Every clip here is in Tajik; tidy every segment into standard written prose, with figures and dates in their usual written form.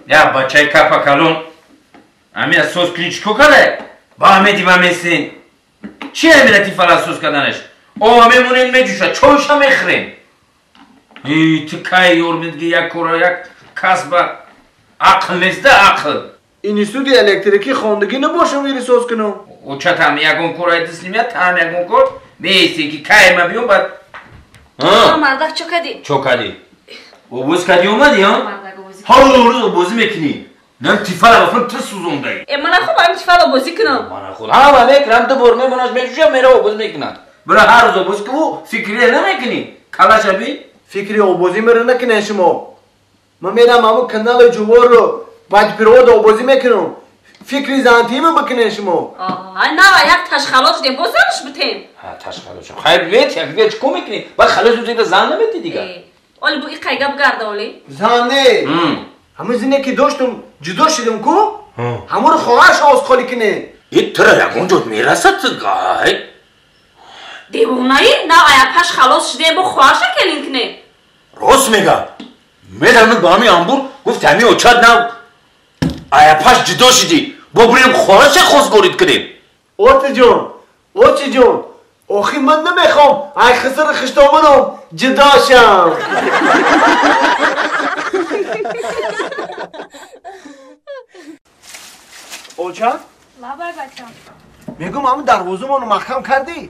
Ya bacay kapakalım. Amir söz klitschko kale. Bahmedi vamesin. Çi emireti falan söz kadanış. O memunin mecuşa çoğuşa mehrin. Tıkay yormidgi yak korayak kasba. Akılınızda akıl. İnstitü elektriki xondagi ne boşum veri söz konu. O çatam yakın korayı teslimiyet tam yakın kor. Neyse ki kayma biyom bat. Mardak çok hadi. Çok hadi. O boz kadi olmadı ya. Mardak o bozi. Havlu o bozu mekini. Nem tifala bakın tır suzundayım. Mana khub am tifala bozi kunam. Bana khud. Ha bana ekran da borme monaş mecuşa mera o boz mekina. Bura har o boz ku fikriye ne mekini. Kalaş abi. Fikri obozi merana kineşimo. Mamera mamu kanalı cuvoro. Bad piroda obozi mekino. Fikri zanti mi bakıneşimo? Na ayak taş xaloç dem bozarış bitem. Ha taş xaloç. Hayır vet ya vet komikni. Bak xaloç üzerinde zannemedi diga. Ol bu iqayga bgarda oli. Zanne. Hamı zine ki dostum judo şidim ku. Hamur xawaş az xolikine. İttira ya gonjot mirasat gay. Devunayı na ayak taş xaloç dem bu xwaşa kelinkne. Rosmega. Medanın bami ambur guft hami o çad na ayapaş judo şidi. Bu buraya xwaşa xos gorid kine. Otucun. Otucun. Oxi man nemikhom. Ay xısır xıştomanım. Cidaşam. Olcan? Labay bacham. Megum hamı darvozum onu mahkam kardi.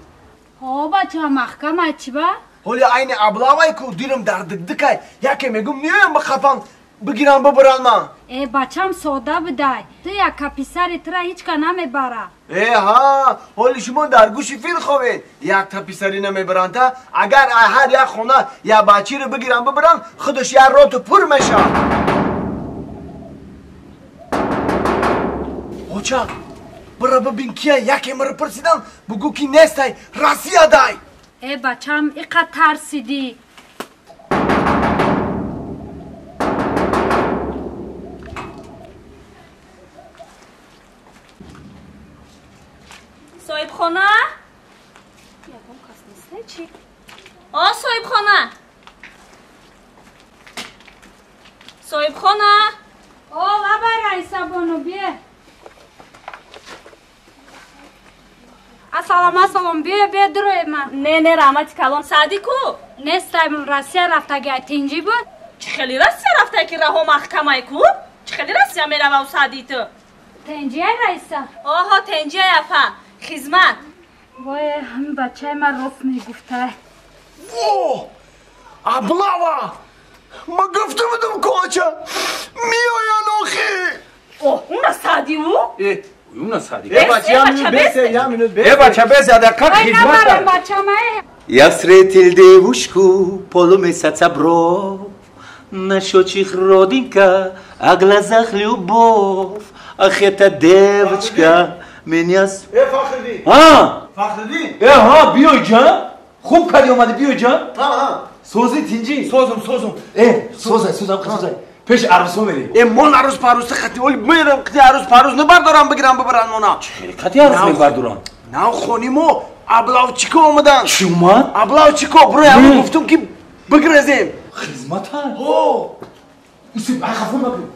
Ho bacham mahkam açba. Holi aynı ablavay ku dilim dardıkdıkay. Yake megum niye ba kafam bgiran babralma. Bacham soda biday. Tu ya kapisari tra hiç kaname bara. Ha, holi şumo darguşi fil khovet. Yak tapisari neme branta. Agar her ya khona ya bachir bgiran babran khudush ya rot pur mesha. Hoca, braba binkiya yake mır persidan bugu ki nestay Rusya day. Bacham iqa tarsidi. Sohibxona? Yagam kasniste chi? Sohibxona. Sohibxona. Labay Raisa bonu biye. Assalomu biye duroyman. Ne rahmat kalon Sadiku. Nestaymun Rusya raftagi aytinji bu. Chkhali Rusya raftaki raho mahkamay ku? Chkhali Rusya mera va Saditu. Tenji Raisa. Tenji yafa. Xizmat. Voy ham bachay man rost migufta. О! Аблава! Ма гуфтамдам коча. Миоя нохи. Una Sadiu? Uyumla Sadi. Bacha ya minut bes. Bacha bez ya kak hizmet Nabaram bachama. Ясретил девушку, полумесяца бров, на щечьих родинка, а глазах любовь. Ах, эта девочка меня... Fakhri. Fakhri. Ha, biyo can. खूब kadi olmadı biyo can. Ha. Sozi tinci. Sozum. Sozay. Peş arabası veri. Mon aruz paruz khati ol meram khati aruz paruz ne bardaram bgiran babran ona. Kati arabası mı var duran? Nav khonimo ablavchiko olmadan. Şuman? Ablavchiko buraya mı guftum ki bgrazem. Hizmet ha. Ho. İsim ay kafam bakıyor.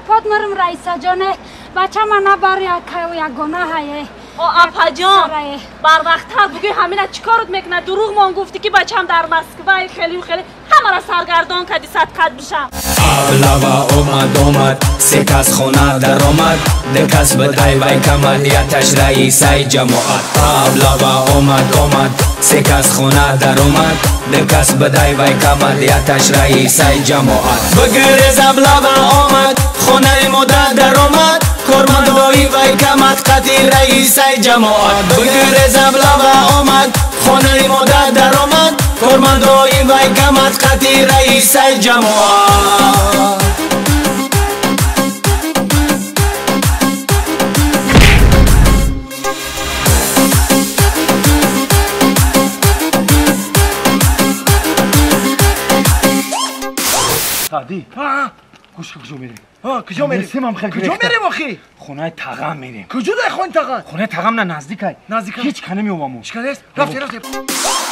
Podmarim Raisa jone. Bachama nabar ya kayo ya gonahaye. Apajon. Barvaqtar bugün hamina chikorut mekna duruq mon gufti ki bacham dar Moskva kheli hamara sargardon kadi sadqat bisham. Ablava omad sekas khona daromad dekas baday vay kamaliyatash raisay jamoat. Ablava omad sekas khona daromad dekas baday vay kamaliyatash raisay jamoat. Bugres ablava omad khonay moda daromad kormandoyi vay kamat qati raisay jamoat. Bugres ablava omad khonay moda daromad kormandoyi vay kamat qati raisay jamoat. Sadi. خوش کجا میریم؟ ها کجا میریم؟ سیمم خیلی کجا میریم آخی؟ خونه تغم میریم. کجا ده خونه تغم؟ خونه تغم نه نزدیکه. نزدیکه؟ هیچ کنه میومم. چیکار است؟ رفتی.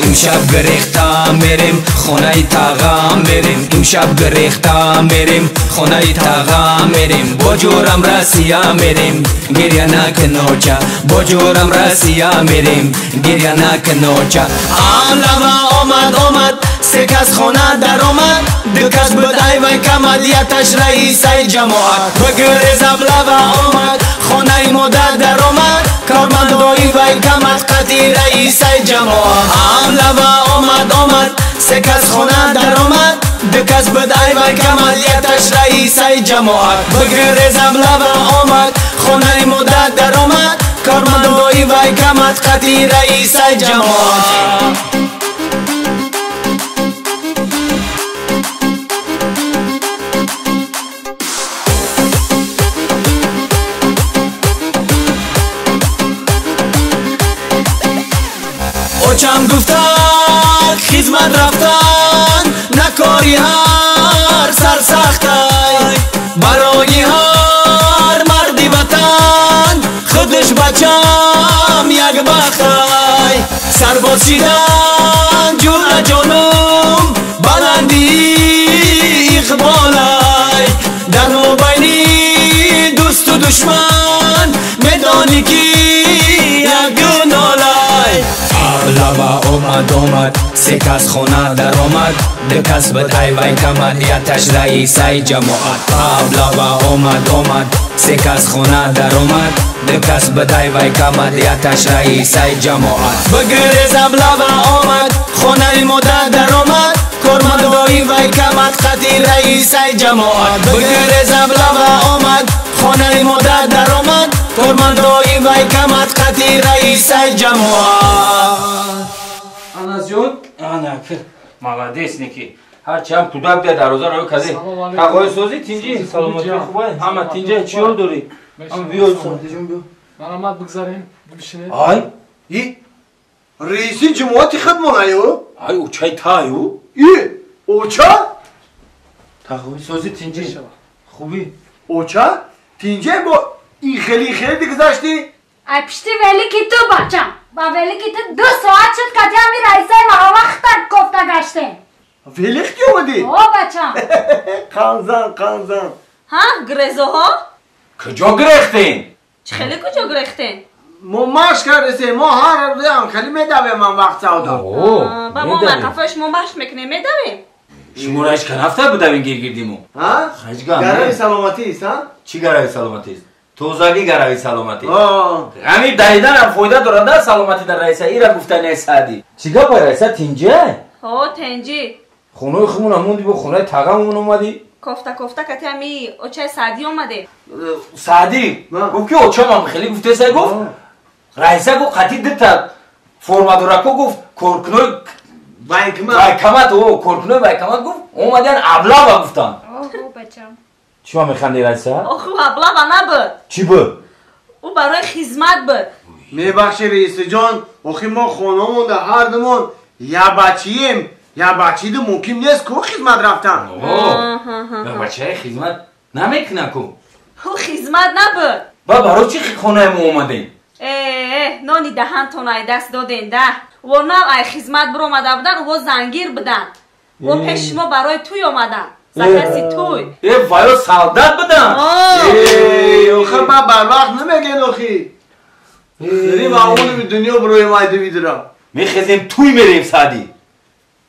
امشب گریخته میریم خونه تغم میریم امشب گریخته میریم خونه تغم میریم با جورم رسیه میریم گریه نکنوچه با جورم رسیه میریم گریه نکنوچه لبا آمد سه کس خونه در آمد دو کس بدای و کمالیتش رئیسای جماعت بگریزم لبا آمد خونه مدت در آمد کارمندایی و کمت قطی رئیسای جماعت لبا آمد سه کس خونه در آمد دو کس بدای و کمالیتش رئیسای جماعت بگریزم لبا آمد خونه مدت در آمد کارمندایی و کمت قطی رئیسای جماعت اوچم گفتن خدمت رفتن نکاری هر سرسختای برای هر مردی وطن خودش بچم یک بختای سرباز شیدن جون جانم بلندی اقبالای در مبینی دوست و دشمن میدانی کی یک گنالای لبا آمد سه کس خونه در آمد دو کس بدای وی کمالیتش رئیسای جماعت لبا آمد سه کس خونه در آمد دو کس بدای وی کمالیتش رئیسای جماعت بگریزم لبا آمد خونه مدت در آمد کارمندایی وی کمت قطی رئیسای جماعت بگریزم لبا آمد خونه مدت در آمد کارمندایی وی کمت قطی رئیسای جماعت Anas jun, ana fir. Молодец Niki. Harchi ham kudab de daroza ro kaze. Taqoy sozi tinji. Salomati خوبه. Ama tinji چیو داری؟ Ama بیو سلامتی جون بیو. من آمد بگذاریم بشینه. آی ای رئیسی جماعت خدمت آیو Ay o çay tayo. ای اوچا Taqoy sozi tinji. خوبی. اوچا تینجه با این خیلی دیگه گذاشتی ای پشتی ولی کی تو بچم با ولی کی تو 2 ساعت شد که همی رئیسه ما وقت گفته گشته ولی کی اومدی او بچم قنزن ها گرزوها Kıca grektin. چه خیلی کجا گرفتین ما ماش کردیم ما هر روز هم کلمه دوه من وقت سعودا با ما مقفش ما باش میکنیم میدویم شما را hiç hafta بدوین گیر گیردیمو. ها Hacıgan. گرای سلامتی است ها چی گرای سلامتی است؟ توزاگی گرای سلامتی. آه همین دایدن هم فایده دارند سلامتی در رئیس ایران گفتن سعدی. چیکار با رئیس تینجه؟ ها تنجی خونه خمون موندی به خونه تاغمون اومدی؟ کفته کتی همی اوچه سعدی اومده سعدی گفت که اوچه من خیلی گفته سعی گفت رئیس گفت قطعی دتا فرمادورکو گفت کورکنوی بایکمت او کورکنوی بایکمت گفت اومدن ابلا با گفتن اوه بچم چی میخندی رئیس؟ آخو ابلا و نبود چی بود؟ او برای خدمت بود میبخشی رئیس جان آخی ما خونمون در هر دمون یا بچی دو ممکن نیست که خدمت رفتن به بچه خدمت نمیکنه که او خدمت نبود با برای چی خونه ما اومدین؟ نانی دهن تونای دست دادین ده ورنه ای خدمت بر اومده بودن و زنگیر بدن و پیش ما برای توی اومدن زکسی توی وایو سالدت بدن آخه من بر وقت نمیگن آخی داریم اونو به دنیا بروی مایده بیدرم میخیزیم توی میریم سعدی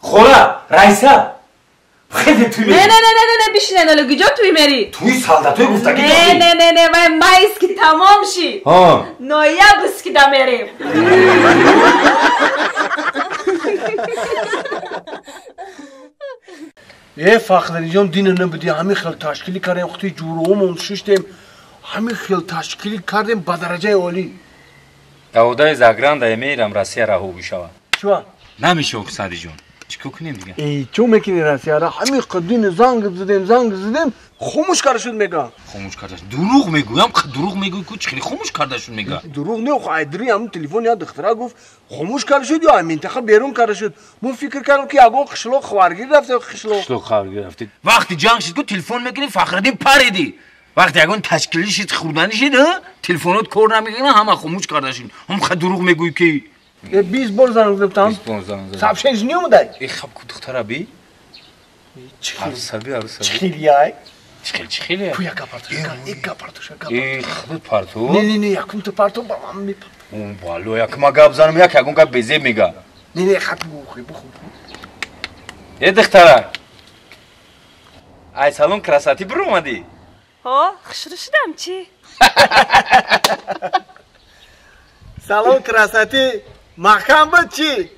خوره رئیسه خیلی توی میریم نه بشینن الو گجا توی میری توی سالدت توی گفته گیجا توی نه مایز که تمام شی نویه بس که دا میریم فخری جان دین نبودی همین خیلی تشکیلی کردیم وقتی جورومون ششتیم همین خیلی تشکیلی کردیم با درجه عالی داودای زگران دا میرم راسیه راهو بشوه چوا؟ نمیشه سعدی جون چیکار کنیم دیگه؟ ای چون میکنی راسیاره همین قدین زنگ زدیم خاموش کارشون میگه خاموش کردش دروغ میگویم دروغ میگوی که خیلی خاموش کردشون میگه دروغ نه خو ادری هم تلفن یا دخترا گفت خاموش کار شد یا منطقه بیرون کار شد من فکر کردم که اگه قشلو خوارگیر رفته قشلو خوارگیر رفته وقتی جنگ شد که تلفن میکنی فخردین پریدی وقتی اگه تشکیلی شد خوردنی شد تلفنات کار نمیگیرن همه خاموش کردشون هم خود دروغ میگوی که 20 بار زنگ زدم 20 بار زنگ زدم سابشنج نیومده ای خب کو دخترا بی عروسابی چخیلیای چخیلی پویا کاپارتوش ای خود پارتو نه یکم تو پارتو با من میپا اون بالو یک ما گاب زنم یک اگون گاب بزه میگه نه خط بخو ای دخترا ای سالون کراساتی برو اومدی خشرو شدم چی؟ سالون کراساتی محکم بود چی؟